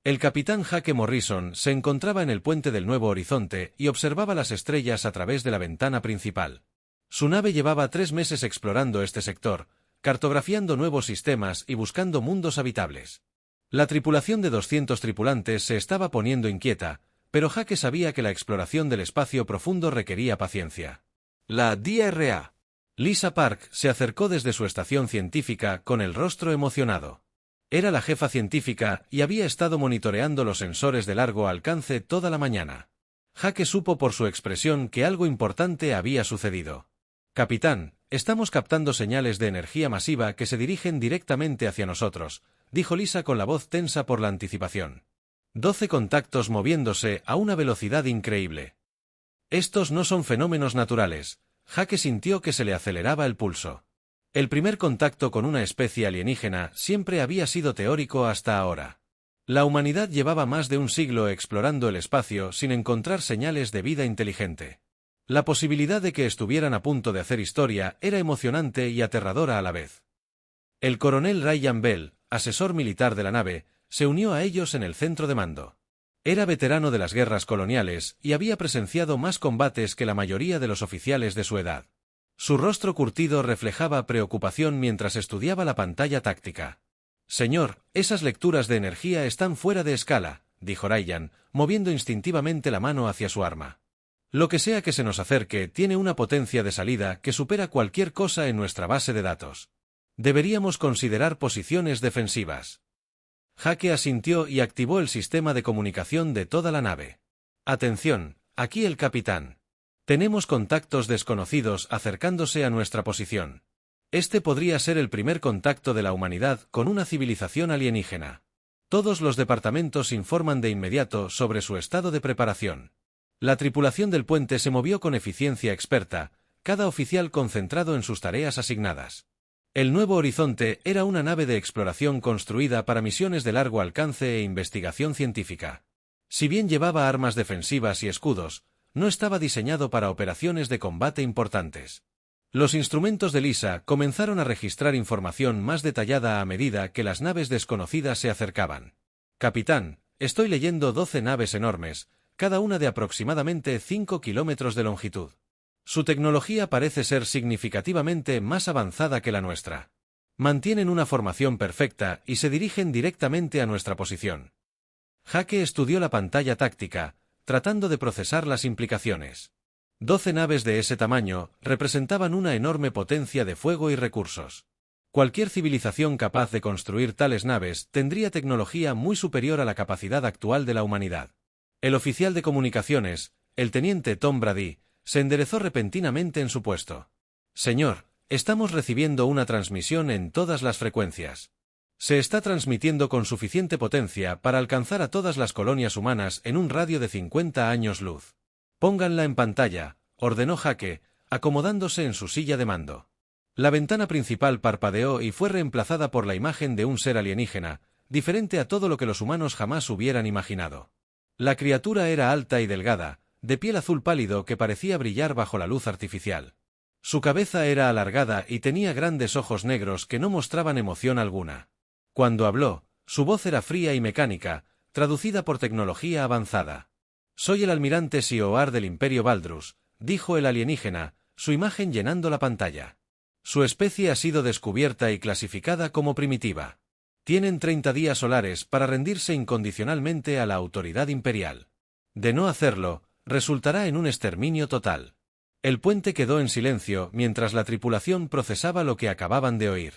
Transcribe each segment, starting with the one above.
El capitán Jake Morrison se encontraba en el puente del Nuevo Horizonte y observaba las estrellas a través de la ventana principal. Su nave llevaba 3 meses explorando este sector, cartografiando nuevos sistemas y buscando mundos habitables. La tripulación de 200 tripulantes se estaba poniendo inquieta, pero Jake sabía que la exploración del espacio profundo requería paciencia. La DRA. Lisa Park se acercó desde su estación científica con el rostro emocionado. Era la jefa científica y había estado monitoreando los sensores de largo alcance toda la mañana. Jake supo por su expresión que algo importante había sucedido. «Capitán, estamos captando señales de energía masiva que se dirigen directamente hacia nosotros», dijo Lisa con la voz tensa por la anticipación. 12 contactos moviéndose a una velocidad increíble. Estos no son fenómenos naturales. Jake sintió que se le aceleraba el pulso. El primer contacto con una especie alienígena siempre había sido teórico hasta ahora. La humanidad llevaba más de un siglo explorando el espacio sin encontrar señales de vida inteligente. La posibilidad de que estuvieran a punto de hacer historia era emocionante y aterradora a la vez. El coronel Ryan Bell, asesor militar de la nave, se unió a ellos en el centro de mando. Era veterano de las guerras coloniales y había presenciado más combates que la mayoría de los oficiales de su edad. Su rostro curtido reflejaba preocupación mientras estudiaba la pantalla táctica. «Señor, esas lecturas de energía están fuera de escala», dijo Ryan, moviendo instintivamente la mano hacia su arma. «Lo que sea que se nos acerque tiene una potencia de salida que supera cualquier cosa en nuestra base de datos. Deberíamos considerar posiciones defensivas». Jake asintió y activó el sistema de comunicación de toda la nave. «Atención, aquí el capitán. Tenemos contactos desconocidos acercándose a nuestra posición. Este podría ser el primer contacto de la humanidad con una civilización alienígena. Todos los departamentos informan de inmediato sobre su estado de preparación». La tripulación del puente se movió con eficiencia experta, cada oficial concentrado en sus tareas asignadas. El Nuevo Horizonte era una nave de exploración construida para misiones de largo alcance e investigación científica. Si bien llevaba armas defensivas y escudos, no estaba diseñado para operaciones de combate importantes. Los instrumentos de Lisa comenzaron a registrar información más detallada a medida que las naves desconocidas se acercaban. «Capitán, estoy leyendo 12 naves enormes, cada una de aproximadamente 5 kilómetros de longitud. Su tecnología parece ser significativamente más avanzada que la nuestra. Mantienen una formación perfecta y se dirigen directamente a nuestra posición». Jake estudió la pantalla táctica, tratando de procesar las implicaciones. 12 naves de ese tamaño representaban una enorme potencia de fuego y recursos. Cualquier civilización capaz de construir tales naves tendría tecnología muy superior a la capacidad actual de la humanidad. El oficial de comunicaciones, el teniente Tom Brady, se enderezó repentinamente en su puesto. «Señor, estamos recibiendo una transmisión en todas las frecuencias. Se está transmitiendo con suficiente potencia para alcanzar a todas las colonias humanas en un radio de 50 años luz. Pónganla en pantalla», ordenó Jake, acomodándose en su silla de mando. La ventana principal parpadeó y fue reemplazada por la imagen de un ser alienígena, diferente a todo lo que los humanos jamás hubieran imaginado. La criatura era alta y delgada, de piel azul pálido que parecía brillar bajo la luz artificial. Su cabeza era alargada y tenía grandes ojos negros que no mostraban emoción alguna. Cuando habló, su voz era fría y mecánica, traducida por tecnología avanzada. «Soy el almirante Sioar del Imperio Valdrus», dijo el alienígena, su imagen llenando la pantalla. «Su especie ha sido descubierta y clasificada como primitiva. Tienen 30 días solares para rendirse incondicionalmente a la autoridad imperial. De no hacerlo, resultará en un exterminio total». El puente quedó en silencio mientras la tripulación procesaba lo que acababan de oír.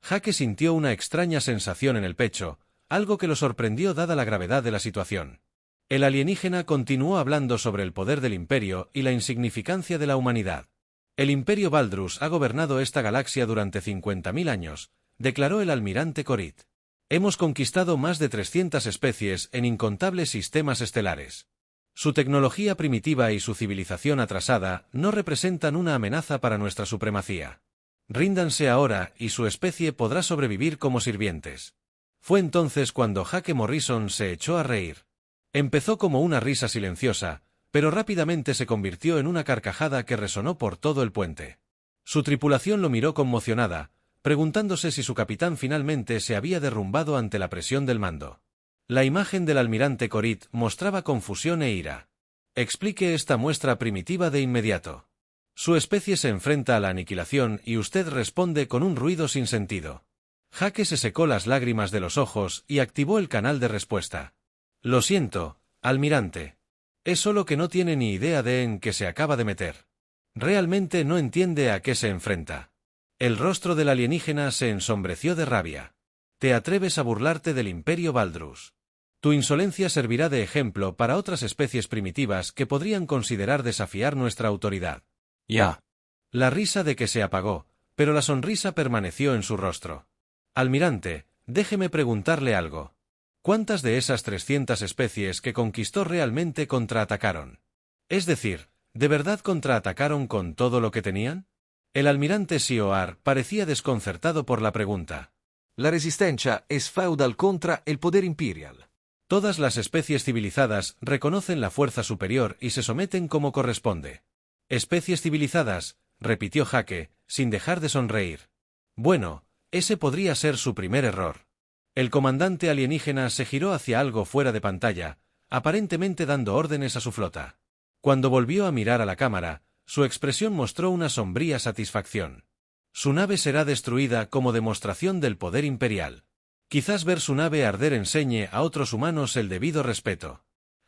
Jake sintió una extraña sensación en el pecho, algo que lo sorprendió dada la gravedad de la situación. El alienígena continuó hablando sobre el poder del Imperio y la insignificancia de la humanidad. «El Imperio Valdrus ha gobernado esta galaxia durante 50.000 años», declaró el almirante Korit. «Hemos conquistado más de 300 especies en incontables sistemas estelares. Su tecnología primitiva y su civilización atrasada no representan una amenaza para nuestra supremacía. Ríndanse ahora y su especie podrá sobrevivir como sirvientes». Fue entonces cuando Jake Morrison se echó a reír. Empezó como una risa silenciosa, pero rápidamente se convirtió en una carcajada que resonó por todo el puente. Su tripulación lo miró conmocionada, preguntándose si su capitán finalmente se había derrumbado ante la presión del mando. La imagen del almirante Korit mostraba confusión e ira. Explique esta muestra primitiva de inmediato. Su especie se enfrenta a la aniquilación y usted responde con un ruido sin sentido. Jake se secó las lágrimas de los ojos y activó el canal de respuesta. Lo siento, almirante. Es solo que no tiene ni idea de en qué se acaba de meter. Realmente no entiende a qué se enfrenta. El rostro del alienígena se ensombreció de rabia. Te atreves a burlarte del Imperio Valdrus. Tu insolencia servirá de ejemplo para otras especies primitivas que podrían considerar desafiar nuestra autoridad. Ya. La risa de que se apagó, pero la sonrisa permaneció en su rostro. Almirante, déjeme preguntarle algo. ¿Cuántas de esas 300 especies que conquistó realmente contraatacaron? Es decir, ¿de verdad contraatacaron con todo lo que tenían? El almirante Sioar parecía desconcertado por la pregunta. La resistencia es feudal contra el poder imperial. Todas las especies civilizadas reconocen la fuerza superior y se someten como corresponde. Especies civilizadas, repitió Jake, sin dejar de sonreír. Bueno, ese podría ser su primer error. El comandante alienígena se giró hacia algo fuera de pantalla, aparentemente dando órdenes a su flota. Cuando volvió a mirar a la cámara, su expresión mostró una sombría satisfacción. Su nave será destruida como demostración del poder imperial. Quizás ver su nave arder enseñe a otros humanos el debido respeto.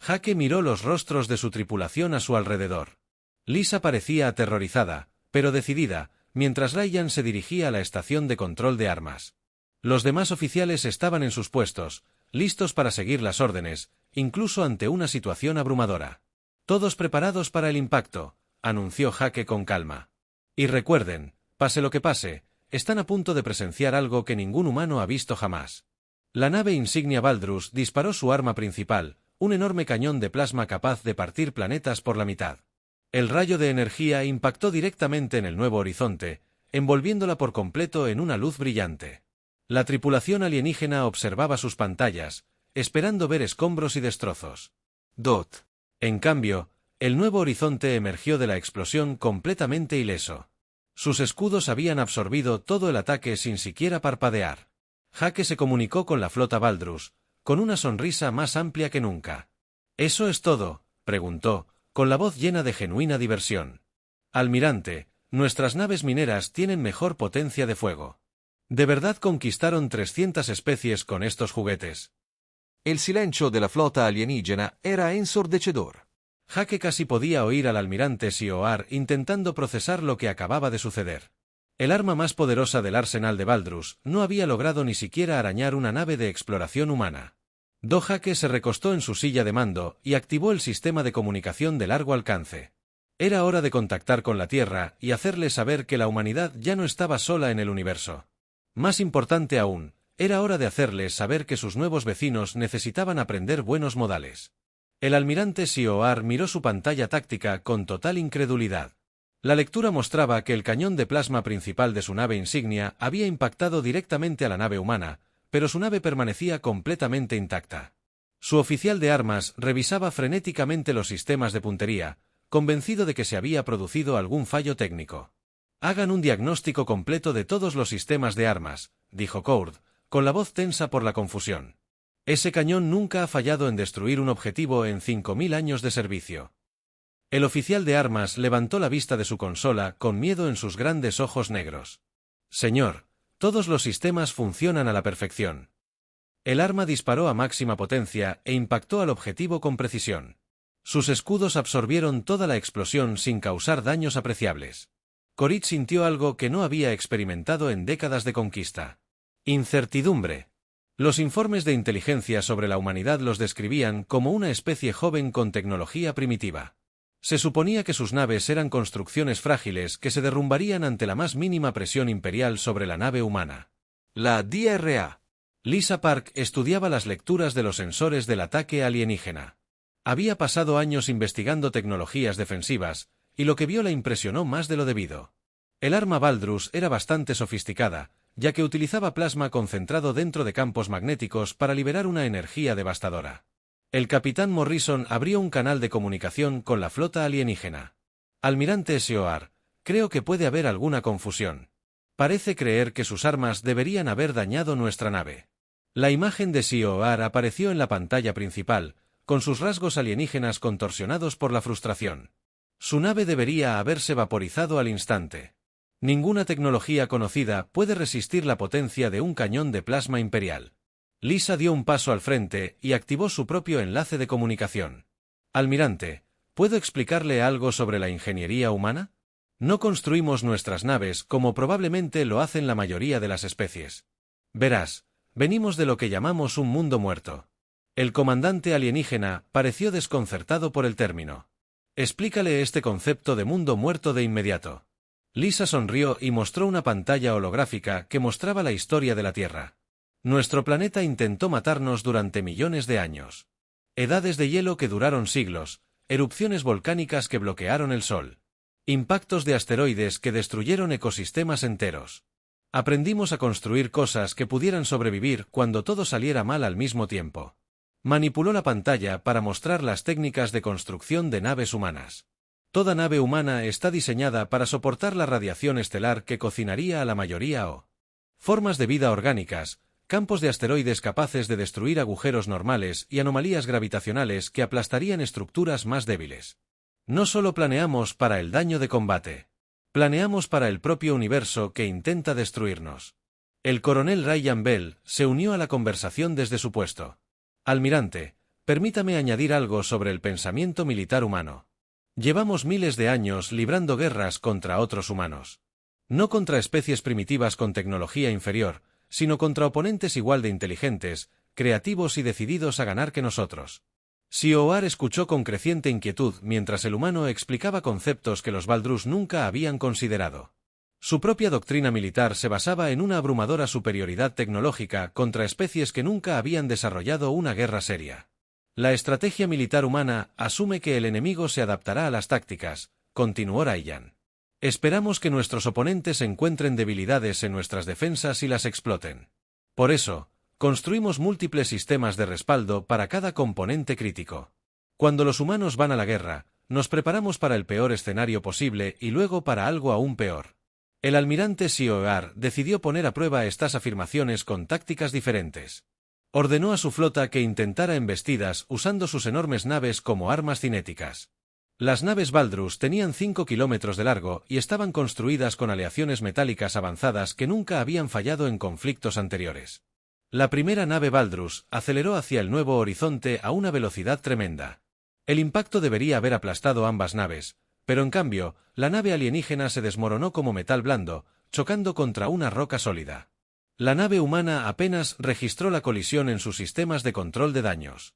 Jake miró los rostros de su tripulación a su alrededor. Lisa parecía aterrorizada, pero decidida, mientras Ryan se dirigía a la estación de control de armas. Los demás oficiales estaban en sus puestos, listos para seguir las órdenes, incluso ante una situación abrumadora. Todos preparados para el impacto, anunció Jake con calma. Y recuerden, pase lo que pase, están a punto de presenciar algo que ningún humano ha visto jamás. La nave insignia Valdrus disparó su arma principal, un enorme cañón de plasma capaz de partir planetas por la mitad. El rayo de energía impactó directamente en el Nuevo Horizonte, envolviéndola por completo en una luz brillante. La tripulación alienígena observaba sus pantallas, esperando ver escombros y destrozos. Dot. En cambio, el Nuevo Horizonte emergió de la explosión completamente ileso. Sus escudos habían absorbido todo el ataque sin siquiera parpadear. Jake se comunicó con la flota Valdrus, con una sonrisa más amplia que nunca. ¿Eso es todo?, preguntó, con la voz llena de genuina diversión. Almirante, nuestras naves mineras tienen mejor potencia de fuego. ¿De verdad conquistaron 300 especies con estos juguetes? El silencio de la flota alienígena era ensordecedor. Jake casi podía oír al almirante Sioar intentando procesar lo que acababa de suceder. El arma más poderosa del arsenal de Valdrus no había logrado ni siquiera arañar una nave de exploración humana. Jake se recostó en su silla de mando y activó el sistema de comunicación de largo alcance. Era hora de contactar con la Tierra y hacerle saber que la humanidad ya no estaba sola en el universo. Más importante aún, era hora de hacerles saber que sus nuevos vecinos necesitaban aprender buenos modales. El almirante Sioar miró su pantalla táctica con total incredulidad. La lectura mostraba que el cañón de plasma principal de su nave insignia había impactado directamente a la nave humana, pero su nave permanecía completamente intacta. Su oficial de armas revisaba frenéticamente los sistemas de puntería, convencido de que se había producido algún fallo técnico. Hagan un diagnóstico completo de todos los sistemas de armas, dijo Courd, con la voz tensa por la confusión. Ese cañón nunca ha fallado en destruir un objetivo en 5000 años de servicio. El oficial de armas levantó la vista de su consola con miedo en sus grandes ojos negros. Señor, todos los sistemas funcionan a la perfección. El arma disparó a máxima potencia e impactó al objetivo con precisión. Sus escudos absorbieron toda la explosión sin causar daños apreciables. Korit sintió algo que no había experimentado en décadas de conquista. Incertidumbre. Los informes de inteligencia sobre la humanidad los describían como una especie joven con tecnología primitiva. Se suponía que sus naves eran construcciones frágiles que se derrumbarían ante la más mínima presión imperial sobre la nave humana. La DRA. Lisa Park estudiaba las lecturas de los sensores del ataque alienígena. Había pasado años investigando tecnologías defensivas, y lo que vio la impresionó más de lo debido. El arma Valdrus era bastante sofisticada, ya que utilizaba plasma concentrado dentro de campos magnéticos para liberar una energía devastadora. El capitán Morrison abrió un canal de comunicación con la flota alienígena. Almirante Sioar, creo que puede haber alguna confusión. Parece creer que sus armas deberían haber dañado nuestra nave. La imagen de Sioar apareció en la pantalla principal, con sus rasgos alienígenas contorsionados por la frustración. Su nave debería haberse vaporizado al instante. Ninguna tecnología conocida puede resistir la potencia de un cañón de plasma imperial. Lisa dio un paso al frente y activó su propio enlace de comunicación. Almirante, ¿puedo explicarle algo sobre la ingeniería humana? No construimos nuestras naves como probablemente lo hacen la mayoría de las especies. Verás, venimos de lo que llamamos un mundo muerto. El comandante alienígena pareció desconcertado por el término. Explícale este concepto de mundo muerto de inmediato. Lisa sonrió y mostró una pantalla holográfica que mostraba la historia de la Tierra. Nuestro planeta intentó matarnos durante millones de años. Edades de hielo que duraron siglos, erupciones volcánicas que bloquearon el Sol. Impactos de asteroides que destruyeron ecosistemas enteros. Aprendimos a construir cosas que pudieran sobrevivir cuando todo saliera mal al mismo tiempo. Manipuló la pantalla para mostrar las técnicas de construcción de naves humanas. Toda nave humana está diseñada para soportar la radiación estelar que cocinaría a la mayoría o formas de vida orgánicas, campos de asteroides capaces de destruir agujeros normales y anomalías gravitacionales que aplastarían estructuras más débiles. No solo planeamos para el daño de combate. Planeamos para el propio universo que intenta destruirnos. El coronel Ryan Bell se unió a la conversación desde su puesto. Almirante, permítame añadir algo sobre el pensamiento militar humano. Llevamos miles de años librando guerras contra otros humanos. No contra especies primitivas con tecnología inferior, sino contra oponentes igual de inteligentes, creativos y decididos a ganar que nosotros. Sioar escuchó con creciente inquietud mientras el humano explicaba conceptos que los Valdrus nunca habían considerado. Su propia doctrina militar se basaba en una abrumadora superioridad tecnológica contra especies que nunca habían desarrollado una guerra seria. La estrategia militar humana asume que el enemigo se adaptará a las tácticas, continuó Ryan. Esperamos que nuestros oponentes encuentren debilidades en nuestras defensas y las exploten. Por eso, construimos múltiples sistemas de respaldo para cada componente crítico. Cuando los humanos van a la guerra, nos preparamos para el peor escenario posible y luego para algo aún peor. El almirante Sioar decidió poner a prueba estas afirmaciones con tácticas diferentes. Ordenó a su flota que intentara embestidas usando sus enormes naves como armas cinéticas. Las naves Valdrus tenían 5 kilómetros de largo y estaban construidas con aleaciones metálicas avanzadas que nunca habían fallado en conflictos anteriores. La primera nave Valdrus aceleró hacia el nuevo horizonte a una velocidad tremenda. El impacto debería haber aplastado ambas naves, pero en cambio, la nave alienígena se desmoronó como metal blando, chocando contra una roca sólida. La nave humana apenas registró la colisión en sus sistemas de control de daños.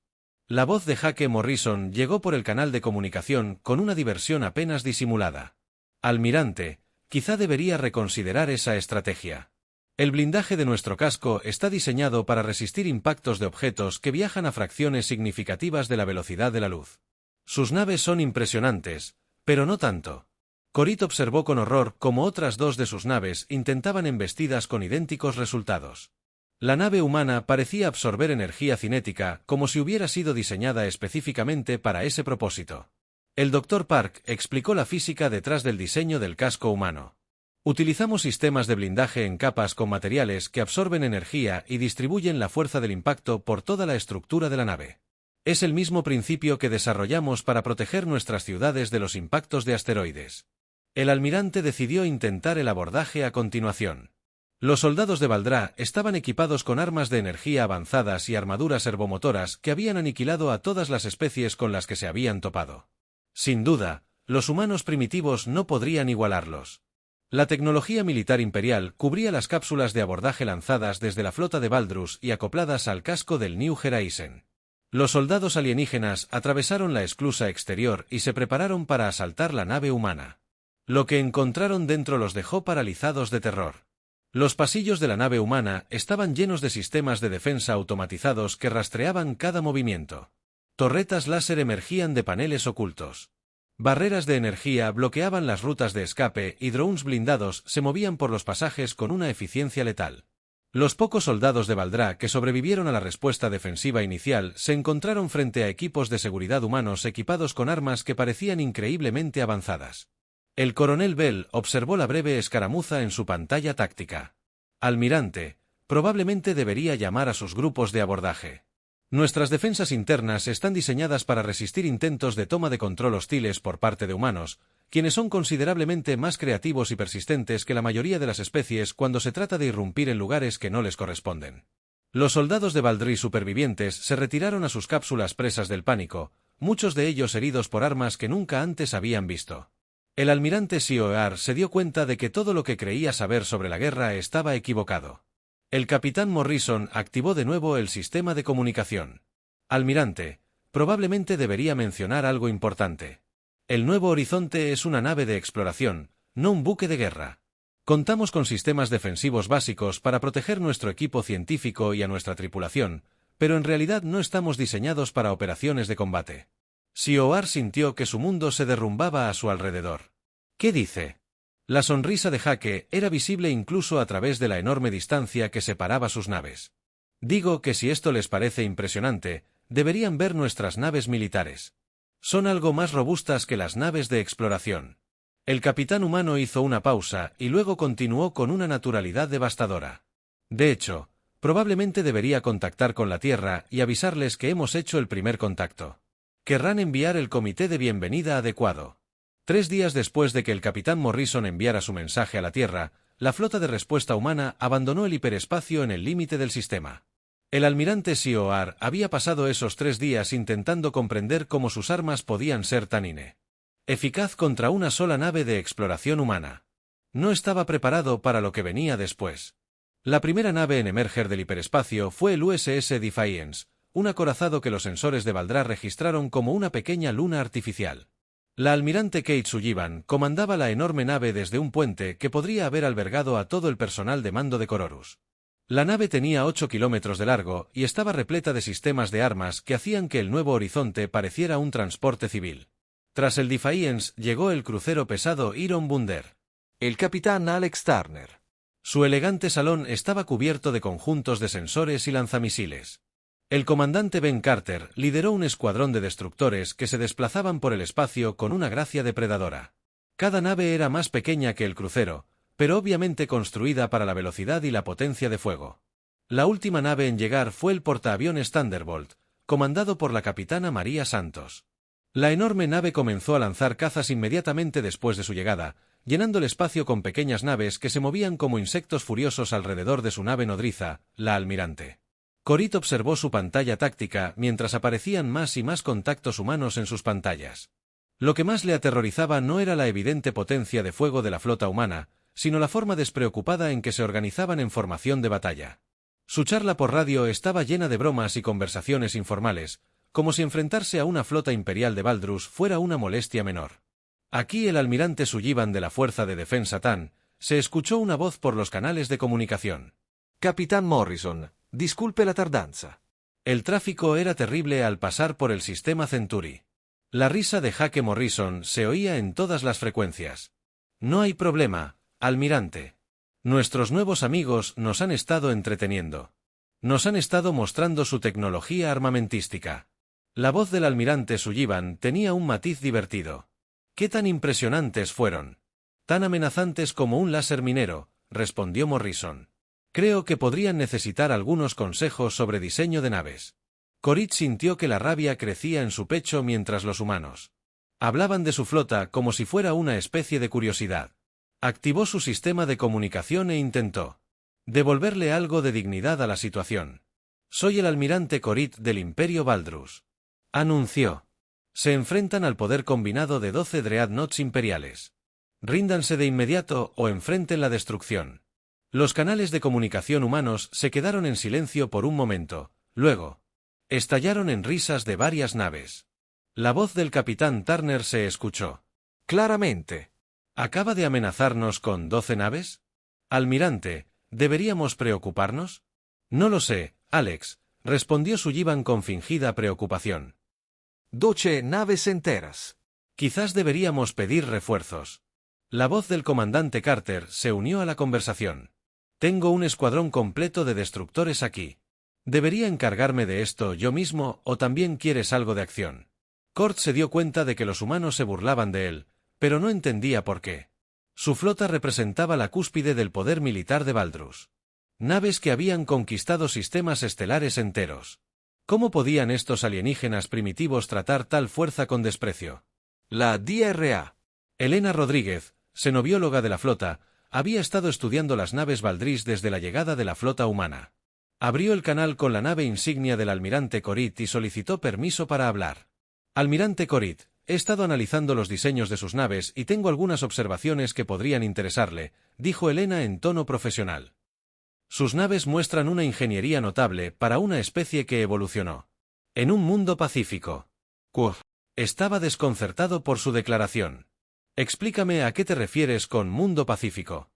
La voz de Jake Morrison llegó por el canal de comunicación con una diversión apenas disimulada. Almirante, quizá debería reconsiderar esa estrategia. El blindaje de nuestro casco está diseñado para resistir impactos de objetos que viajan a fracciones significativas de la velocidad de la luz. Sus naves son impresionantes, pero no tanto. Corit observó con horror cómo otras dos de sus naves intentaban embestidas con idénticos resultados. La nave humana parecía absorber energía cinética como si hubiera sido diseñada específicamente para ese propósito. El Dr. Park explicó la física detrás del diseño del casco humano. Utilizamos sistemas de blindaje en capas con materiales que absorben energía y distribuyen la fuerza del impacto por toda la estructura de la nave. Es el mismo principio que desarrollamos para proteger nuestras ciudades de los impactos de asteroides. El almirante decidió intentar el abordaje a continuación. Los soldados de Valdrá estaban equipados con armas de energía avanzadas y armaduras servomotoras que habían aniquilado a todas las especies con las que se habían topado. Sin duda, los humanos primitivos no podrían igualarlos. La tecnología militar imperial cubría las cápsulas de abordaje lanzadas desde la flota de Valdrus y acopladas al casco del New Horizon. Los soldados alienígenas atravesaron la esclusa exterior y se prepararon para asaltar la nave humana. Lo que encontraron dentro los dejó paralizados de terror. Los pasillos de la nave humana estaban llenos de sistemas de defensa automatizados que rastreaban cada movimiento. Torretas láser emergían de paneles ocultos. Barreras de energía bloqueaban las rutas de escape y drones blindados se movían por los pasajes con una eficiencia letal. Los pocos soldados de Valdrá que sobrevivieron a la respuesta defensiva inicial se encontraron frente a equipos de seguridad humanos equipados con armas que parecían increíblemente avanzadas. El coronel Bell observó la breve escaramuza en su pantalla táctica. Almirante, probablemente debería llamar a sus grupos de abordaje. Nuestras defensas internas están diseñadas para resistir intentos de toma de control hostiles por parte de humanos, quienes son considerablemente más creativos y persistentes que la mayoría de las especies cuando se trata de irrumpir en lugares que no les corresponden. Los soldados de Baldry supervivientes se retiraron a sus cápsulas presas del pánico, muchos de ellos heridos por armas que nunca antes habían visto. El almirante Sioar se dio cuenta de que todo lo que creía saber sobre la guerra estaba equivocado. El capitán Morrison activó de nuevo el sistema de comunicación. Almirante, probablemente debería mencionar algo importante. El Nuevo Horizonte es una nave de exploración, no un buque de guerra. Contamos con sistemas defensivos básicos para proteger nuestro equipo científico y a nuestra tripulación, pero en realidad no estamos diseñados para operaciones de combate. Sioar sintió que su mundo se derrumbaba a su alrededor. ¿Qué dice? La sonrisa de Hake era visible incluso a través de la enorme distancia que separaba sus naves. Digo que si esto les parece impresionante, deberían ver nuestras naves militares. Son algo más robustas que las naves de exploración. El capitán humano hizo una pausa y luego continuó con una naturalidad devastadora. De hecho, probablemente debería contactar con la Tierra y avisarles que hemos hecho el primer contacto. Querrán enviar el comité de bienvenida adecuado. 3 días después de que el capitán Morrison enviara su mensaje a la Tierra, la flota de respuesta humana abandonó el hiperespacio en el límite del sistema. El almirante Sioar había pasado esos 3 días intentando comprender cómo sus armas podían ser tan eficaz contra una sola nave de exploración humana. No estaba preparado para lo que venía después. La primera nave en emerger del hiperespacio fue el USS Defiance, un acorazado que los sensores de Valdrá registraron como una pequeña luna artificial. La almirante Kate Sullivan comandaba la enorme nave desde un puente que podría haber albergado a todo el personal de mando de Cororus. La nave tenía 8 kilómetros de largo y estaba repleta de sistemas de armas que hacían que el Nuevo Horizonte pareciera un transporte civil. Tras el Defiance llegó el crucero pesado Iron Bunder. El capitán Alex Turner. Su elegante salón estaba cubierto de conjuntos de sensores y lanzamisiles. El comandante Ben Carter lideró un escuadrón de destructores que se desplazaban por el espacio con una gracia depredadora. Cada nave era más pequeña que el crucero, pero obviamente construida para la velocidad y la potencia de fuego. La última nave en llegar fue el portaaviones Thunderbolt, comandado por la capitana María Santos. La enorme nave comenzó a lanzar cazas inmediatamente después de su llegada, llenando el espacio con pequeñas naves que se movían como insectos furiosos alrededor de su nave nodriza, la Almirante. Corit observó su pantalla táctica mientras aparecían más y más contactos humanos en sus pantallas. Lo que más le aterrorizaba no era la evidente potencia de fuego de la flota humana, sino la forma despreocupada en que se organizaban en formación de batalla. Su charla por radio estaba llena de bromas y conversaciones informales, como si enfrentarse a una flota imperial de Baldrus fuera una molestia menor. Aquí el almirante Sullivan de la Fuerza de Defensa TAN, se escuchó una voz por los canales de comunicación. Capitán Morrison, disculpe la tardanza. El tráfico era terrible al pasar por el sistema Centuri. La risa de Hake Morrison se oía en todas las frecuencias. No hay problema, almirante. Nuestros nuevos amigos nos han estado entreteniendo. Nos han estado mostrando su tecnología armamentística. La voz del almirante Sullivan tenía un matiz divertido. ¿Qué tan impresionantes fueron? Tan amenazantes como un láser minero, respondió Morrison. Creo que podrían necesitar algunos consejos sobre diseño de naves. Corit sintió que la rabia crecía en su pecho mientras los humanos hablaban de su flota como si fuera una especie de curiosidad. Activó su sistema de comunicación e intentó devolverle algo de dignidad a la situación. Soy el almirante Corit del Imperio Baldrus. Anunció. Se enfrentan al poder combinado de 12 Dreadnoughts imperiales. Ríndanse de inmediato o enfrenten la destrucción. Los canales de comunicación humanos se quedaron en silencio por un momento, luego estallaron en risas de varias naves. La voz del capitán Turner se escuchó. Claramente. ¿Acaba de amenazarnos con 12 naves? Almirante, ¿deberíamos preocuparnos? No lo sé, Alex, respondió Sullivan con fingida preocupación. 12 naves enteras. Quizás deberíamos pedir refuerzos. La voz del comandante Carter se unió a la conversación. Tengo un escuadrón completo de destructores aquí. ¿Debería encargarme de esto yo mismo o también quieres algo de acción? Cort se dio cuenta de que los humanos se burlaban de él, pero no entendía por qué. Su flota representaba la cúspide del poder militar de Baldrus. Naves que habían conquistado sistemas estelares enteros. ¿Cómo podían estos alienígenas primitivos tratar tal fuerza con desprecio? La DRA. Elena Rodríguez, xenobióloga de la flota, había estado estudiando las naves Valdris desde la llegada de la flota humana. Abrió el canal con la nave insignia del almirante Corit y solicitó permiso para hablar. Almirante Corit, he estado analizando los diseños de sus naves y tengo algunas observaciones que podrían interesarle, dijo Elena en tono profesional. Sus naves muestran una ingeniería notable para una especie que evolucionó en un mundo pacífico. Estaba desconcertado por su declaración. Explícame a qué te refieres con mundo pacífico.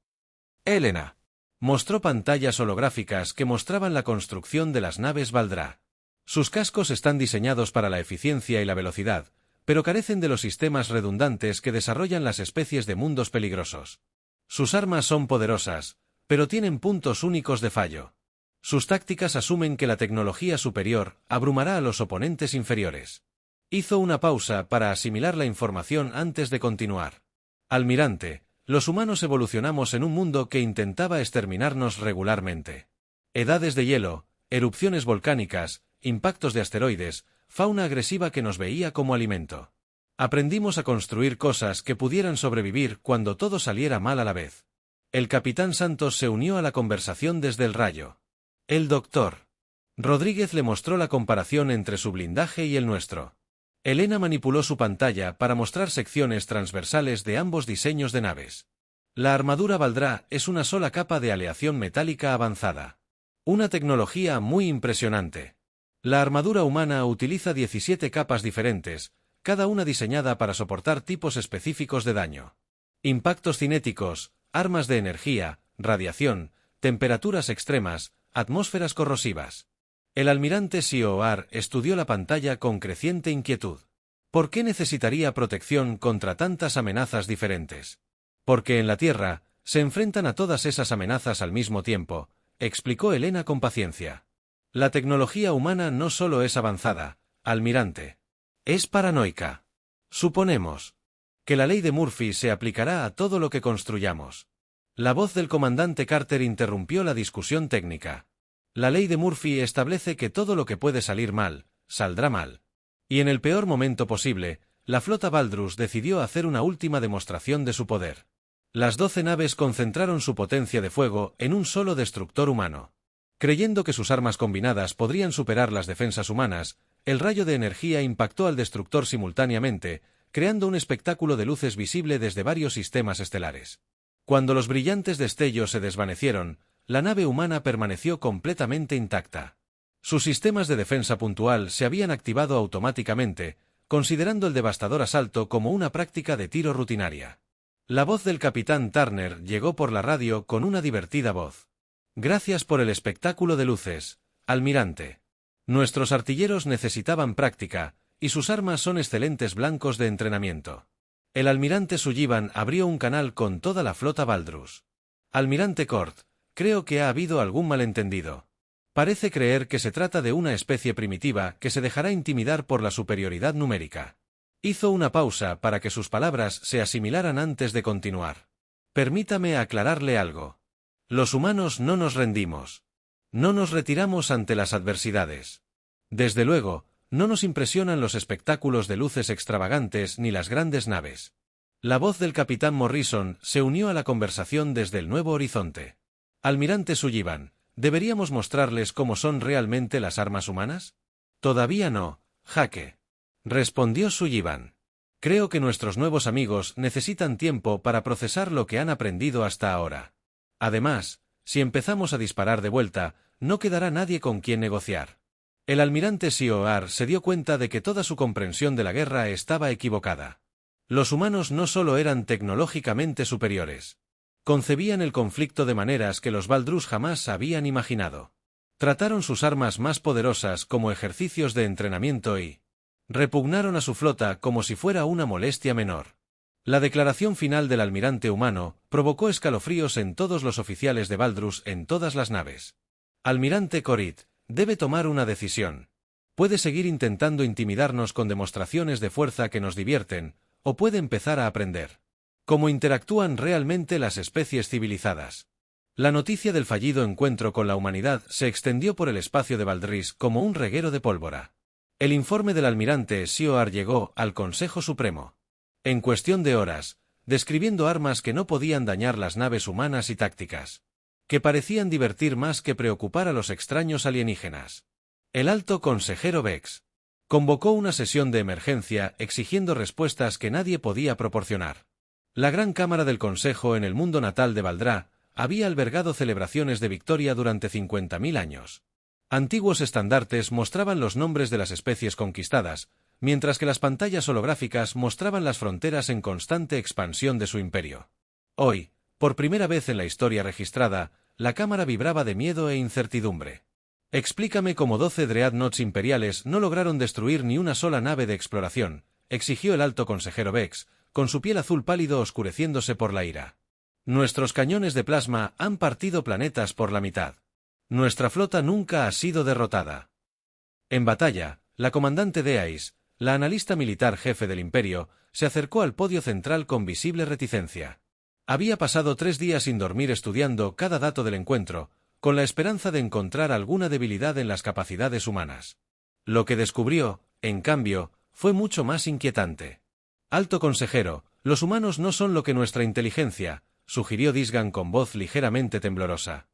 Elena mostró pantallas holográficas que mostraban la construcción de las naves Valdra. Sus cascos están diseñados para la eficiencia y la velocidad, pero carecen de los sistemas redundantes que desarrollan las especies de mundos peligrosos. Sus armas son poderosas, pero tienen puntos únicos de fallo. Sus tácticas asumen que la tecnología superior abrumará a los oponentes inferiores. Hizo una pausa para asimilar la información antes de continuar. Almirante, los humanos evolucionamos en un mundo que intentaba exterminarnos regularmente. Edades de hielo, erupciones volcánicas, impactos de asteroides, fauna agresiva que nos veía como alimento. Aprendimos a construir cosas que pudieran sobrevivir cuando todo saliera mal a la vez. El capitán Santos se unió a la conversación desde el rayo. El doctor Rodríguez le mostró la comparación entre su blindaje y el nuestro. Elena manipuló su pantalla para mostrar secciones transversales de ambos diseños de naves. La armadura Valdra es una sola capa de aleación metálica avanzada. Una tecnología muy impresionante. La armadura humana utiliza 17 capas diferentes, cada una diseñada para soportar tipos específicos de daño. Impactos cinéticos, armas de energía, radiación, temperaturas extremas, atmósferas corrosivas. El almirante Sioar estudió la pantalla con creciente inquietud. ¿Por qué necesitaría protección contra tantas amenazas diferentes? Porque en la Tierra se enfrentan a todas esas amenazas al mismo tiempo, explicó Elena con paciencia. La tecnología humana no solo es avanzada, almirante. Es paranoica. Suponemos que la ley de Murphy se aplicará a todo lo que construyamos. La voz del comandante Carter interrumpió la discusión técnica. La ley de Murphy establece que todo lo que puede salir mal, saldrá mal. Y en el peor momento posible, la flota Valdrus decidió hacer una última demostración de su poder. Las 12 naves concentraron su potencia de fuego en un solo destructor humano. Creyendo que sus armas combinadas podrían superar las defensas humanas, el rayo de energía impactó al destructor simultáneamente, creando un espectáculo de luces visible desde varios sistemas estelares. Cuando los brillantes destellos se desvanecieron, la nave humana permaneció completamente intacta. Sus sistemas de defensa puntual se habían activado automáticamente, considerando el devastador asalto como una práctica de tiro rutinaria. La voz del capitán Turner llegó por la radio con una divertida voz. Gracias por el espectáculo de luces, almirante. Nuestros artilleros necesitaban práctica, y sus armas son excelentes blancos de entrenamiento. El almirante Sullivan abrió un canal con toda la flota Valdrus. Almirante Cort, creo que ha habido algún malentendido. Parece creer que se trata de una especie primitiva que se dejará intimidar por la superioridad numérica. Hizo una pausa para que sus palabras se asimilaran antes de continuar. Permítame aclararle algo. Los humanos no nos rendimos. No nos retiramos ante las adversidades. Desde luego, no nos impresionan los espectáculos de luces extravagantes ni las grandes naves. La voz del capitán Morrison se unió a la conversación desde el Nuevo Horizonte. Almirante Sullivan, ¿deberíamos mostrarles cómo son realmente las armas humanas? Todavía no, Jaque. Respondió Sullivan. Creo que nuestros nuevos amigos necesitan tiempo para procesar lo que han aprendido hasta ahora. Además, si empezamos a disparar de vuelta, no quedará nadie con quien negociar. El almirante Sioar se dio cuenta de que toda su comprensión de la guerra estaba equivocada. Los humanos no solo eran tecnológicamente superiores. Concebían el conflicto de maneras que los Valdrus jamás habían imaginado. Trataron sus armas más poderosas como ejercicios de entrenamiento y repugnaron a su flota como si fuera una molestia menor. La declaración final del almirante humano provocó escalofríos en todos los oficiales de Valdrus en todas las naves. Almirante Corit, debe tomar una decisión. Puede seguir intentando intimidarnos con demostraciones de fuerza que nos divierten, o puede empezar a aprender cómo interactúan realmente las especies civilizadas. La noticia del fallido encuentro con la humanidad se extendió por el espacio de Valdris como un reguero de pólvora. El informe del almirante Sioar llegó al Consejo Supremo. En cuestión de horas, describiendo armas que no podían dañar las naves humanas y tácticas, que parecían divertir más que preocupar a los extraños alienígenas. El alto consejero Vex convocó una sesión de emergencia exigiendo respuestas que nadie podía proporcionar. La gran cámara del Consejo en el mundo natal de Valdrá había albergado celebraciones de victoria durante 50.000 años. Antiguos estandartes mostraban los nombres de las especies conquistadas, mientras que las pantallas holográficas mostraban las fronteras en constante expansión de su imperio. Hoy, por primera vez en la historia registrada, la cámara vibraba de miedo e incertidumbre. Explícame cómo 12 dreadnoughts imperiales no lograron destruir ni una sola nave de exploración, exigió el alto consejero Vex, con su piel azul pálido oscureciéndose por la ira. Nuestros cañones de plasma han partido planetas por la mitad. Nuestra flota nunca ha sido derrotada. En batalla, la comandante Deais, la analista militar jefe del imperio, se acercó al podio central con visible reticencia. Había pasado 3 días sin dormir estudiando cada dato del encuentro, con la esperanza de encontrar alguna debilidad en las capacidades humanas. Lo que descubrió, en cambio, fue mucho más inquietante. Alto consejero, los humanos no son lo que nuestra inteligencia, sugirió Disgan con voz ligeramente temblorosa.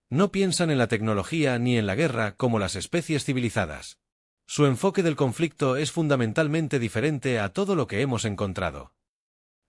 No piensan en la tecnología ni en la guerra como las especies civilizadas. Su enfoque del conflicto es fundamentalmente diferente a todo lo que hemos encontrado.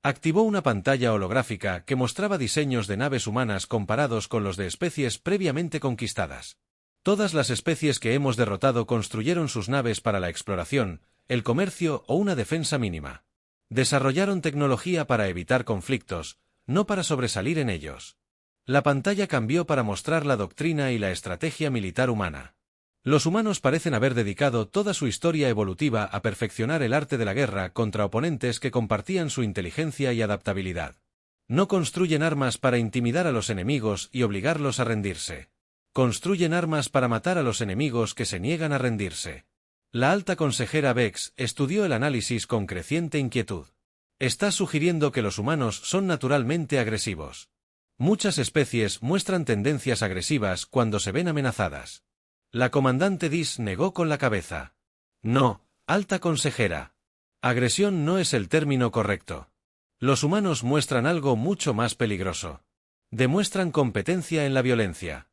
Activó una pantalla holográfica que mostraba diseños de naves humanas comparados con los de especies previamente conquistadas. Todas las especies que hemos derrotado construyeron sus naves para la exploración, el comercio o una defensa mínima. Desarrollaron tecnología para evitar conflictos, no para sobresalir en ellos. La pantalla cambió para mostrar la doctrina y la estrategia militar humana. Los humanos parecen haber dedicado toda su historia evolutiva a perfeccionar el arte de la guerra contra oponentes que compartían su inteligencia y adaptabilidad. No construyen armas para intimidar a los enemigos y obligarlos a rendirse. Construyen armas para matar a los enemigos que se niegan a rendirse. La alta consejera Vex estudió el análisis con creciente inquietud. Está sugiriendo que los humanos son naturalmente agresivos. Muchas especies muestran tendencias agresivas cuando se ven amenazadas. La comandante Dis negó con la cabeza. No, alta consejera. Agresión no es el término correcto. Los humanos muestran algo mucho más peligroso. Demuestran competencia en la violencia.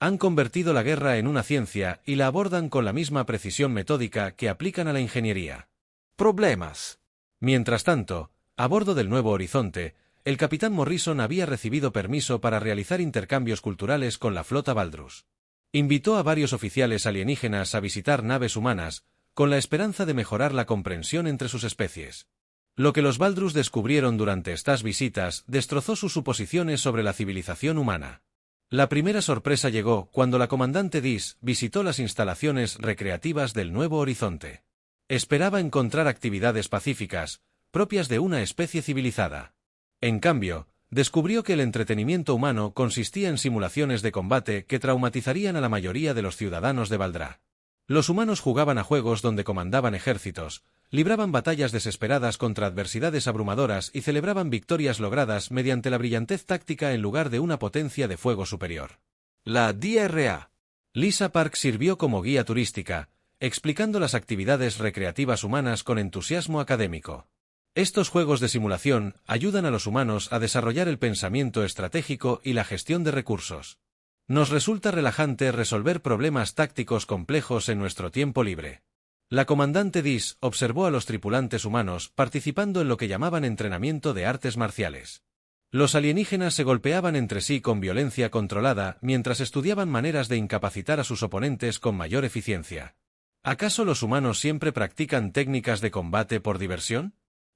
Han convertido la guerra en una ciencia y la abordan con la misma precisión metódica que aplican a la ingeniería. Problemas. Mientras tanto, a bordo del Nuevo Horizonte, el capitán Morrison había recibido permiso para realizar intercambios culturales con la flota Valdrus. Invitó a varios oficiales alienígenas a visitar naves humanas, con la esperanza de mejorar la comprensión entre sus especies. Lo que los Valdrus descubrieron durante estas visitas destrozó sus suposiciones sobre la civilización humana. La primera sorpresa llegó cuando la comandante Dis visitó las instalaciones recreativas del Nuevo Horizonte. Esperaba encontrar actividades pacíficas, propias de una especie civilizada. En cambio, descubrió que el entretenimiento humano consistía en simulaciones de combate que traumatizarían a la mayoría de los ciudadanos de Valdrá. Los humanos jugaban a juegos donde comandaban ejércitos, libraban batallas desesperadas contra adversidades abrumadoras y celebraban victorias logradas mediante la brillantez táctica en lugar de una potencia de fuego superior. La DRA. Lisa Park sirvió como guía turística, explicando las actividades recreativas humanas con entusiasmo académico. Estos juegos de simulación ayudan a los humanos a desarrollar el pensamiento estratégico y la gestión de recursos. Nos resulta relajante resolver problemas tácticos complejos en nuestro tiempo libre. La comandante Dis observó a los tripulantes humanos participando en lo que llamaban entrenamiento de artes marciales. Los alienígenas se golpeaban entre sí con violencia controlada mientras estudiaban maneras de incapacitar a sus oponentes con mayor eficiencia. ¿Acaso los humanos siempre practican técnicas de combate por diversión?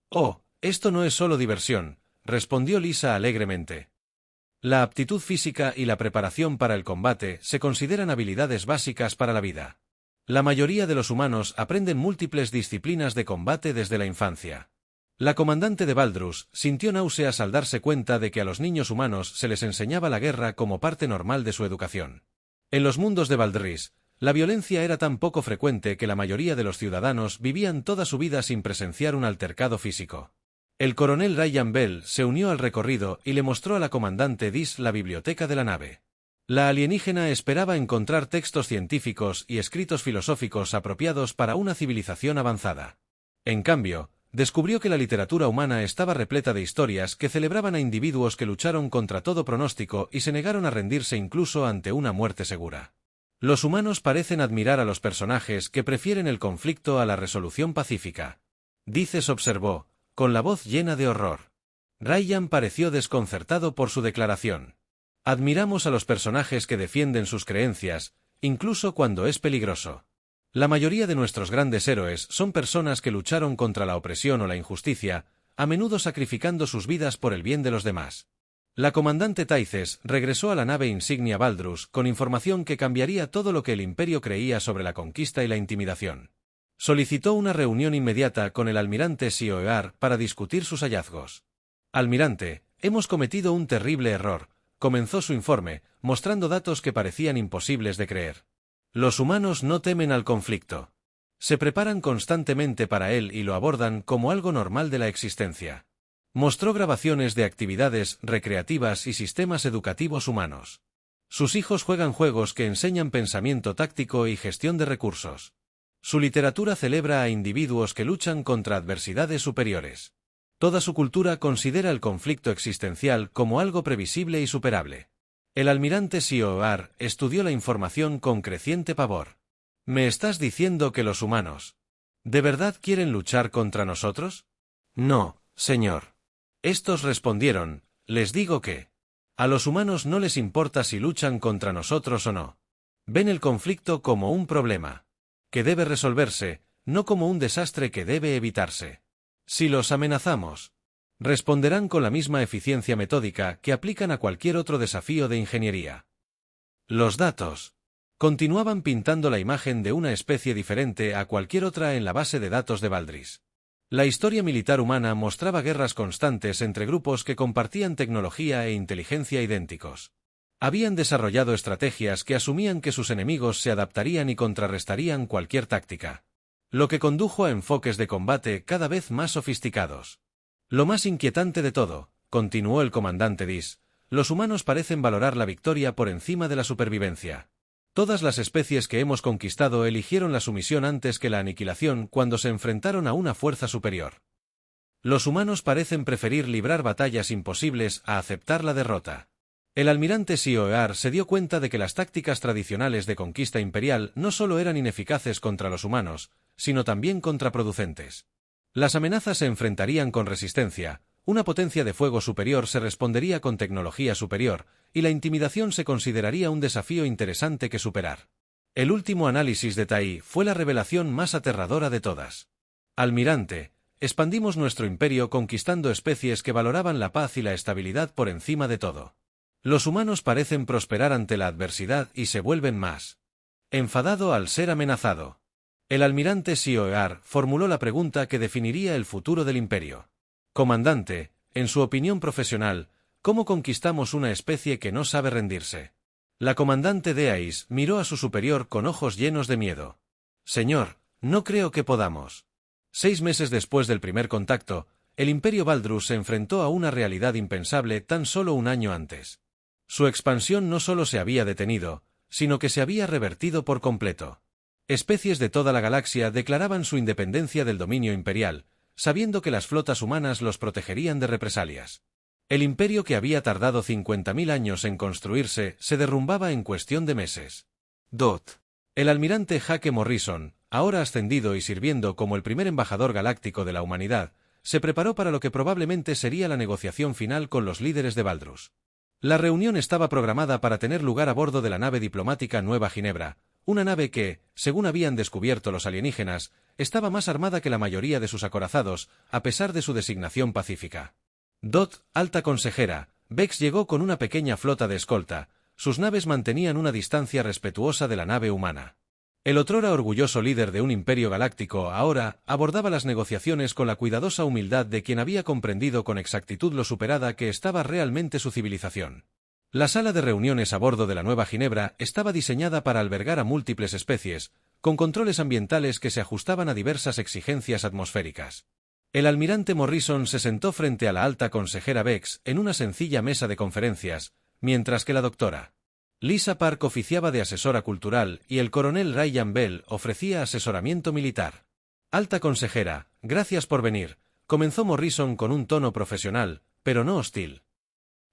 Oh, esto no es solo diversión, respondió Lisa alegremente. La aptitud física y la preparación para el combate se consideran habilidades básicas para la vida. La mayoría de los humanos aprenden múltiples disciplinas de combate desde la infancia. La comandante de Valdrus sintió náuseas al darse cuenta de que a los niños humanos se les enseñaba la guerra como parte normal de su educación. En los mundos de Valdris, la violencia era tan poco frecuente que la mayoría de los ciudadanos vivían toda su vida sin presenciar un altercado físico. El coronel Ryan Bell se unió al recorrido y le mostró a la comandante Dis la biblioteca de la nave. La alienígena esperaba encontrar textos científicos y escritos filosóficos apropiados para una civilización avanzada. En cambio, descubrió que la literatura humana estaba repleta de historias que celebraban a individuos que lucharon contra todo pronóstico y se negaron a rendirse incluso ante una muerte segura. Los humanos parecen admirar a los personajes que prefieren el conflicto a la resolución pacífica. Dices observó, con la voz llena de horror. Ryan pareció desconcertado por su declaración. Admiramos a los personajes que defienden sus creencias, incluso cuando es peligroso. La mayoría de nuestros grandes héroes son personas que lucharon contra la opresión o la injusticia, a menudo sacrificando sus vidas por el bien de los demás. La comandante Taices regresó a la nave insignia Valdrus con información que cambiaría todo lo que el Imperio creía sobre la conquista y la intimidación. Solicitó una reunión inmediata con el almirante Sioear para discutir sus hallazgos. Almirante, hemos cometido un terrible error, comenzó su informe, mostrando datos que parecían imposibles de creer. Los humanos no temen al conflicto. Se preparan constantemente para él y lo abordan como algo normal de la existencia. Mostró grabaciones de actividades recreativas y sistemas educativos humanos. Sus hijos juegan juegos que enseñan pensamiento táctico y gestión de recursos. Su literatura celebra a individuos que luchan contra adversidades superiores. Toda su cultura considera el conflicto existencial como algo previsible y superable. El almirante Sioear estudió la información con creciente pavor. ¿Me estás diciendo que los humanos de verdad quieren luchar contra nosotros? No, señor. Estos respondieron, les digo que a los humanos no les importa si luchan contra nosotros o no. Ven el conflicto como un problema que debe resolverse, no como un desastre que debe evitarse. Si los amenazamos, responderán con la misma eficiencia metódica que aplican a cualquier otro desafío de ingeniería. Los datos continuaban pintando la imagen de una especie diferente a cualquier otra en la base de datos de Valdris. La historia militar humana mostraba guerras constantes entre grupos que compartían tecnología e inteligencia idénticos. Habían desarrollado estrategias que asumían que sus enemigos se adaptarían y contrarrestarían cualquier táctica, lo que condujo a enfoques de combate cada vez más sofisticados. Lo más inquietante de todo, continuó el comandante Dis, los humanos parecen valorar la victoria por encima de la supervivencia. Todas las especies que hemos conquistado eligieron la sumisión antes que la aniquilación cuando se enfrentaron a una fuerza superior. Los humanos parecen preferir librar batallas imposibles a aceptar la derrota. El almirante Sioear se dio cuenta de que las tácticas tradicionales de conquista imperial no solo eran ineficaces contra los humanos, sino también contraproducentes. Las amenazas se enfrentarían con resistencia, una potencia de fuego superior se respondería con tecnología superior, y la intimidación se consideraría un desafío interesante que superar. El último análisis de Tai fue la revelación más aterradora de todas. Almirante, expandimos nuestro imperio conquistando especies que valoraban la paz y la estabilidad por encima de todo. Los humanos parecen prosperar ante la adversidad y se vuelven más enfadado al ser amenazado. El almirante Sioear formuló la pregunta que definiría el futuro del imperio. Comandante, en su opinión profesional, ¿cómo conquistamos una especie que no sabe rendirse? La comandante Deais miró a su superior con ojos llenos de miedo. Señor, no creo que podamos. 6 meses después del primer contacto, el Imperio Valdrus se enfrentó a una realidad impensable tan solo un año antes. Su expansión no solo se había detenido, sino que se había revertido por completo. Especies de toda la galaxia declaraban su independencia del dominio imperial, sabiendo que las flotas humanas los protegerían de represalias. El imperio que había tardado 50.000 años en construirse se derrumbaba en cuestión de meses. El almirante Hake Morrison, ahora ascendido y sirviendo como el primer embajador galáctico de la humanidad, se preparó para lo que probablemente sería la negociación final con los líderes de Valdrus. La reunión estaba programada para tener lugar a bordo de la nave diplomática Nueva Ginebra, una nave que, según habían descubierto los alienígenas, estaba más armada que la mayoría de sus acorazados, a pesar de su designación pacífica. Alta consejera, Vex llegó con una pequeña flota de escolta, sus naves mantenían una distancia respetuosa de la nave humana. El otrora orgulloso líder de un imperio galáctico ahora abordaba las negociaciones con la cuidadosa humildad de quien había comprendido con exactitud lo superada que estaba realmente su civilización. La sala de reuniones a bordo de la Nueva Ginebra estaba diseñada para albergar a múltiples especies, con controles ambientales que se ajustaban a diversas exigencias atmosféricas. El almirante Morrison se sentó frente a la alta consejera Bex en una sencilla mesa de conferencias, mientras que la doctora Lisa Park oficiaba de asesora cultural y el coronel Ryan Bell ofrecía asesoramiento militar. Alta consejera, gracias por venir, comenzó Morrison con un tono profesional, pero no hostil.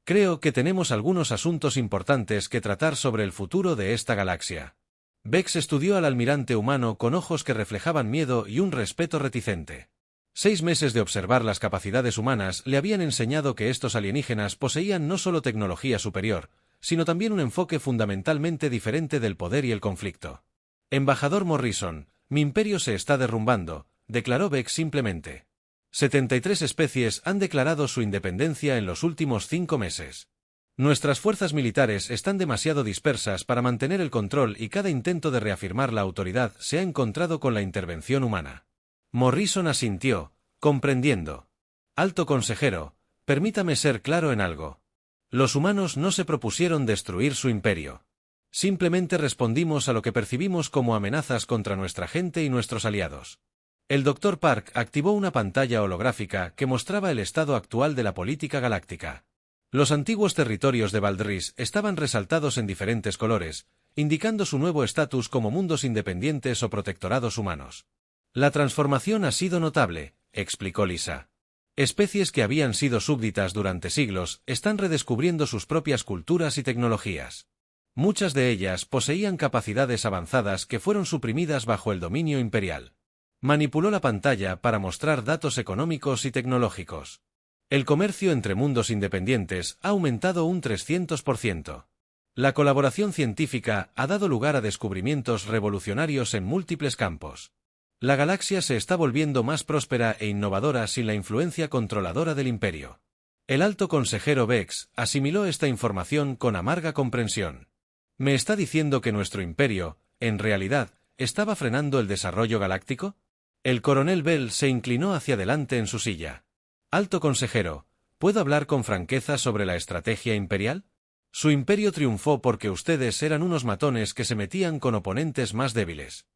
Creo que tenemos algunos asuntos importantes que tratar sobre el futuro de esta galaxia. Bex estudió al almirante humano con ojos que reflejaban miedo y un respeto reticente. 6 meses de observar las capacidades humanas le habían enseñado que estos alienígenas poseían no solo tecnología superior, sino también un enfoque fundamentalmente diferente del poder y el conflicto. Embajador Morrison, mi imperio se está derrumbando, declaró Beck simplemente. 73 especies han declarado su independencia en los últimos 5 meses. Nuestras fuerzas militares están demasiado dispersas para mantener el control y cada intento de reafirmar la autoridad se ha encontrado con la intervención humana. Morrison asintió, comprendiendo. Alto consejero, permítame ser claro en algo. Los humanos no se propusieron destruir su imperio. Simplemente respondimos a lo que percibimos como amenazas contra nuestra gente y nuestros aliados. El Dr. Park activó una pantalla holográfica que mostraba el estado actual de la política galáctica. Los antiguos territorios de Valdris estaban resaltados en diferentes colores, indicando su nuevo estatus como mundos independientes o protectorados humanos. La transformación ha sido notable, explicó Lisa. Especies que habían sido súbditas durante siglos están redescubriendo sus propias culturas y tecnologías. Muchas de ellas poseían capacidades avanzadas que fueron suprimidas bajo el dominio imperial. Manipuló la pantalla para mostrar datos económicos y tecnológicos. El comercio entre mundos independientes ha aumentado un 300%. La colaboración científica ha dado lugar a descubrimientos revolucionarios en múltiples campos. La galaxia se está volviendo más próspera e innovadora sin la influencia controladora del imperio. El alto consejero Bex asimiló esta información con amarga comprensión. ¿Me está diciendo que nuestro imperio, en realidad, estaba frenando el desarrollo galáctico? El coronel Bell se inclinó hacia adelante en su silla. Alto consejero, ¿puedo hablar con franqueza sobre la estrategia imperial? Su imperio triunfó porque ustedes eran unos matones que se metían con oponentes más débiles.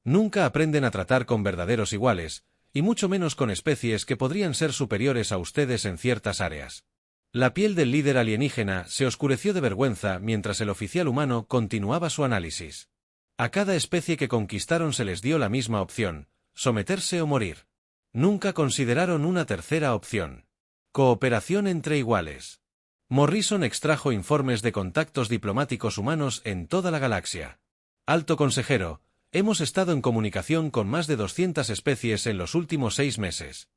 Nunca aprenden a tratar con verdaderos iguales, y mucho menos con especies que podrían ser superiores a ustedes en ciertas áreas. La piel del líder alienígena se oscureció de vergüenza mientras el oficial humano continuaba su análisis. A cada especie que conquistaron se les dio la misma opción, someterse o morir. Nunca consideraron una tercera opción. Cooperación entre iguales. Morrison extrajo informes de contactos diplomáticos humanos en toda la galaxia. Alto consejero, hemos estado en comunicación con más de 200 especies en los últimos 6 meses.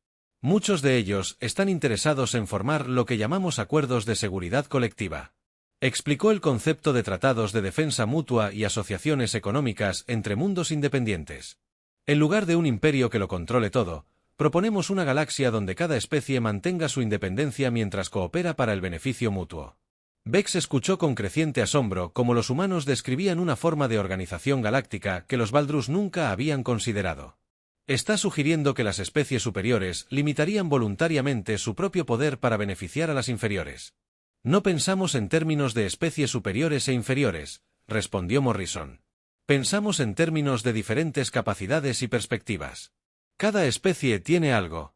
Muchos de ellos están interesados en formar lo que llamamos acuerdos de seguridad colectiva. Explicó el concepto de tratados de defensa mutua y asociaciones económicas entre mundos independientes. En lugar de un imperio que lo controle todo, proponemos una galaxia donde cada especie mantenga su independencia mientras coopera para el beneficio mutuo. Bex escuchó con creciente asombro cómo los humanos describían una forma de organización galáctica que los Valdrus nunca habían considerado. Está sugiriendo que las especies superiores limitarían voluntariamente su propio poder para beneficiar a las inferiores. No pensamos en términos de especies superiores e inferiores, respondió Morrison. Pensamos en términos de diferentes capacidades y perspectivas. Cada especie tiene algo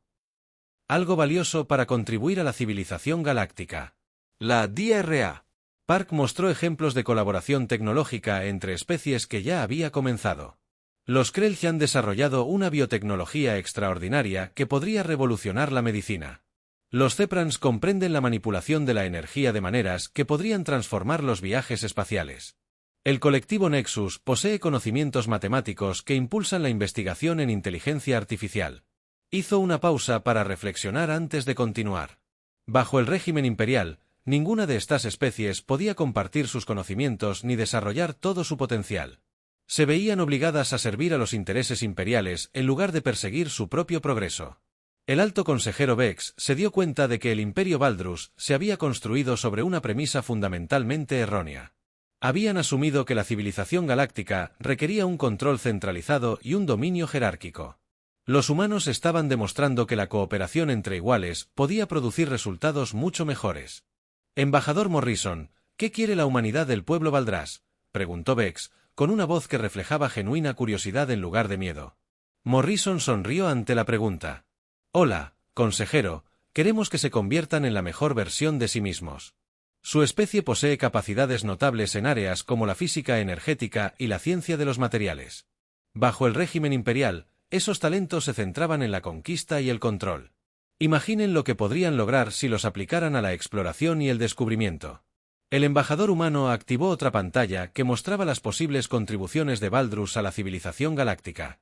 valioso para contribuir a la civilización galáctica. La DRA. Park mostró ejemplos de colaboración tecnológica entre especies que ya había comenzado. Los Krelch han desarrollado una biotecnología extraordinaria que podría revolucionar la medicina. Los Zeprans comprenden la manipulación de la energía de maneras que podrían transformar los viajes espaciales. El colectivo Nexus posee conocimientos matemáticos que impulsan la investigación en inteligencia artificial. Hizo una pausa para reflexionar antes de continuar. Bajo el régimen imperial, ninguna de estas especies podía compartir sus conocimientos ni desarrollar todo su potencial. Se veían obligadas a servir a los intereses imperiales en lugar de perseguir su propio progreso. El alto consejero Bex se dio cuenta de que el imperio Valdrus se había construido sobre una premisa fundamentalmente errónea. Habían asumido que la civilización galáctica requería un control centralizado y un dominio jerárquico. Los humanos estaban demostrando que la cooperación entre iguales podía producir resultados mucho mejores. Embajador Morrison, ¿qué quiere la humanidad del pueblo Valdrás?, preguntó Bex, con una voz que reflejaba genuina curiosidad en lugar de miedo. Morrison sonrió ante la pregunta. Hola, consejero, queremos que se conviertan en la mejor versión de sí mismos. Su especie posee capacidades notables en áreas como la física energética y la ciencia de los materiales. Bajo el régimen imperial, esos talentos se centraban en la conquista y el control. Imaginen lo que podrían lograr si los aplicaran a la exploración y el descubrimiento. El embajador humano activó otra pantalla que mostraba las posibles contribuciones de Valdrus a la civilización galáctica.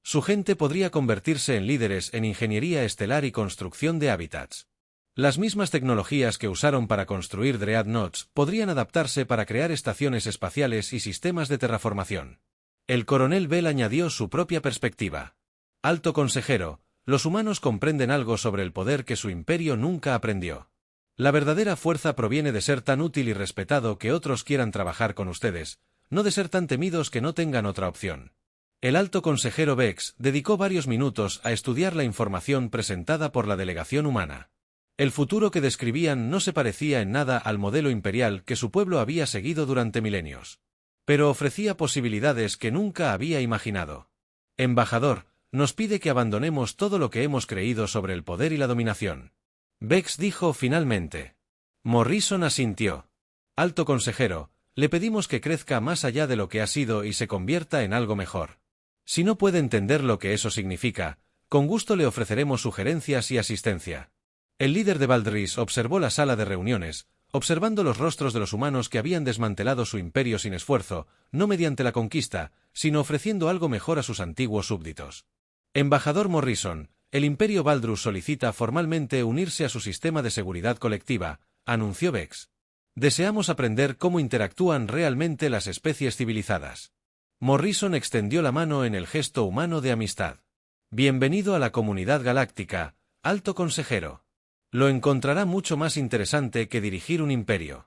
Su gente podría convertirse en líderes en ingeniería estelar y construcción de hábitats. Las mismas tecnologías que usaron para construir Dreadnoughts podrían adaptarse para crear estaciones espaciales y sistemas de terraformación. El coronel Bell añadió su propia perspectiva. Alto consejero, los humanos comprenden algo sobre el poder que su imperio nunca aprendió. La verdadera fuerza proviene de ser tan útil y respetado que otros quieran trabajar con ustedes, no de ser tan temidos que no tengan otra opción. El alto consejero Vex dedicó varios minutos a estudiar la información presentada por la delegación humana. El futuro que describían no se parecía en nada al modelo imperial que su pueblo había seguido durante milenios. Pero ofrecía posibilidades que nunca había imaginado. Embajador, nos pide que abandonemos todo lo que hemos creído sobre el poder y la dominación. Vex dijo finalmente. Morrison asintió. Alto consejero, le pedimos que crezca más allá de lo que ha sido y se convierta en algo mejor. Si no puede entender lo que eso significa, con gusto le ofreceremos sugerencias y asistencia. El líder de Valdris observó la sala de reuniones, observando los rostros de los humanos que habían desmantelado su imperio sin esfuerzo, no mediante la conquista, sino ofreciendo algo mejor a sus antiguos súbditos. Embajador Morrison, el imperio Valdrus solicita formalmente unirse a su sistema de seguridad colectiva, anunció Vex. Deseamos aprender cómo interactúan realmente las especies civilizadas. Morrison extendió la mano en el gesto humano de amistad. Bienvenido a la comunidad galáctica, alto consejero. Lo encontrará mucho más interesante que dirigir un imperio.